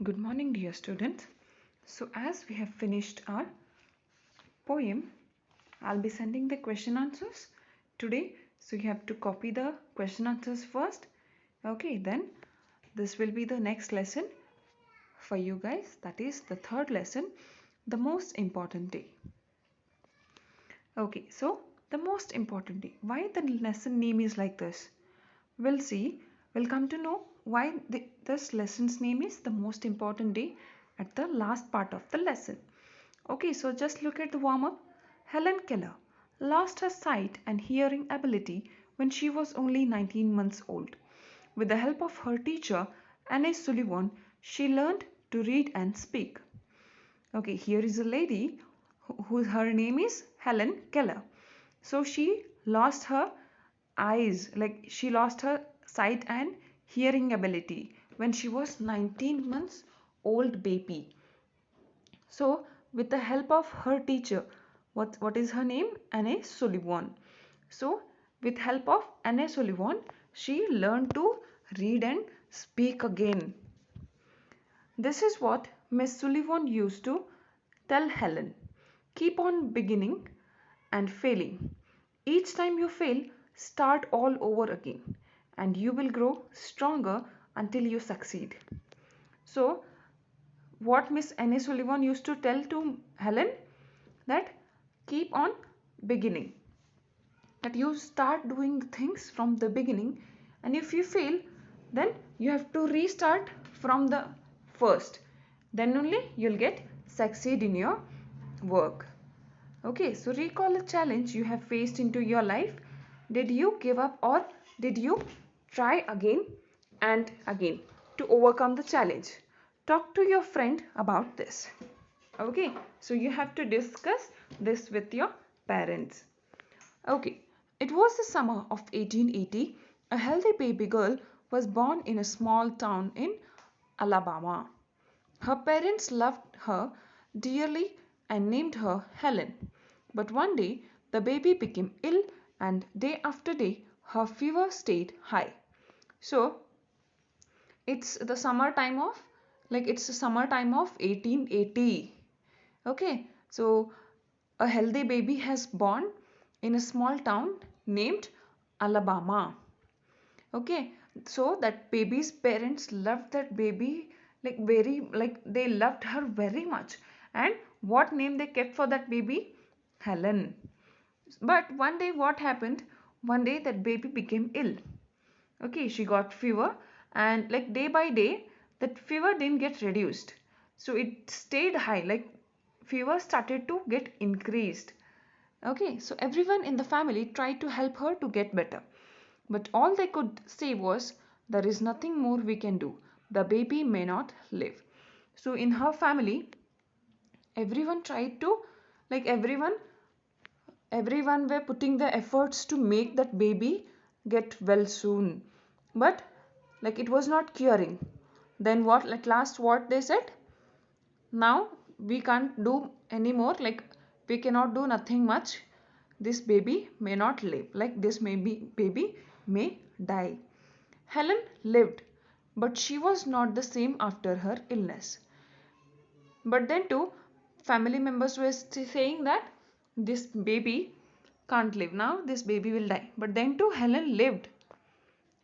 Good morning, dear students. So as we have finished our poem, I'll be sending the question answers today. So you have to copy the question answers first. Okay, then this will be the next lesson for you guys. That is the third lesson, the most important day. Okay, so the most important day. Why the lesson name is like this? We'll see. We'll come to know why this lesson's name is the most important day at the last part of the lesson. Okay, so just look at the warm-up. Helen Keller lost her sight and hearing ability when she was only 19 months old. With the help of her teacher, Anne Sullivan, she learned to read and speak. Okay, here is a lady who her name is Helen Keller. So she lost her eyes, like she lost her sight and hearing ability when she was 19 months old baby. So with the help of her teacher, what is her name? Anne Sullivan. So with help of Anne Sullivan, she learned to read and speak again. This is what Miss Sullivan used to tell Helen. Keep on beginning and failing. Each time you fail, start all over again and you will grow stronger until you succeed. So what Miss Anne Sullivan used to tell to Helen, that keep on beginning, that you start doing things from the beginning, and if you fail then you have to restart from the first, then only you'll get succeed in your work. Okay, so recall a challenge you have faced into your life. Did you give up or did you try again and again to overcome the challenge? Talk to your friend about this. Okay, so you have to discuss this with your parents. Okay, it was the summer of 1880. A healthy baby girl was born in a small town in Alabama. Her parents loved her dearly and named her Helen. But one day the baby became ill and day after day her fever stayed high. So it's the summertime of 1880. Okay, so a healthy baby has born in a small town named Alabama. Okay, so that baby's parents loved that baby they loved her very much. And what name they kept for that baby? Helen. But one day what happened? One day that baby became ill. Okay, she got fever and like day by day that fever didn't get reduced. So it stayed high, like fever started to get increased. Okay, so everyone in the family tried to help her to get better. But all they could say was, there is nothing more we can do. The baby may not live. So in her family, everyone tried to, like everyone were putting the efforts to make that baby get well soon. But like it was not curing. Then what, like last what they said? Now we can't do anymore, like we cannot do nothing much. This baby may not live, like this baby may die. Helen lived, but she was not the same after her illness. But then too, family members were saying that this baby can't live, now this baby will die. But then too Helen lived,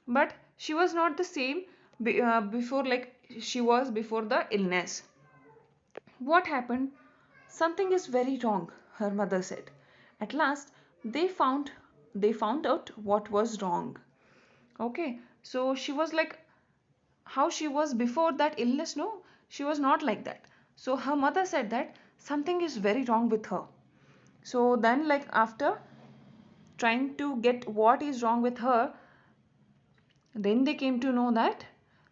but she was not the same before, like she was before the illness. What happened? Something is very wrong, her mother said. At last they found out what was wrong. Okay, so she was like how she was before that illness. No, she was not like that. So her mother said that something is very wrong with her. So then, like after trying to get what is wrong with her, then they came to know that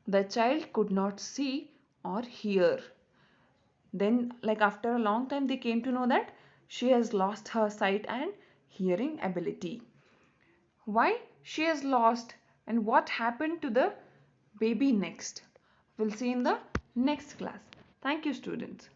the child could not see or hear. Then like after a long time they came to know that she has lost her sight and hearing ability. Why she has lost and what happened to the baby next, we'll see in the next class. Thank you, students.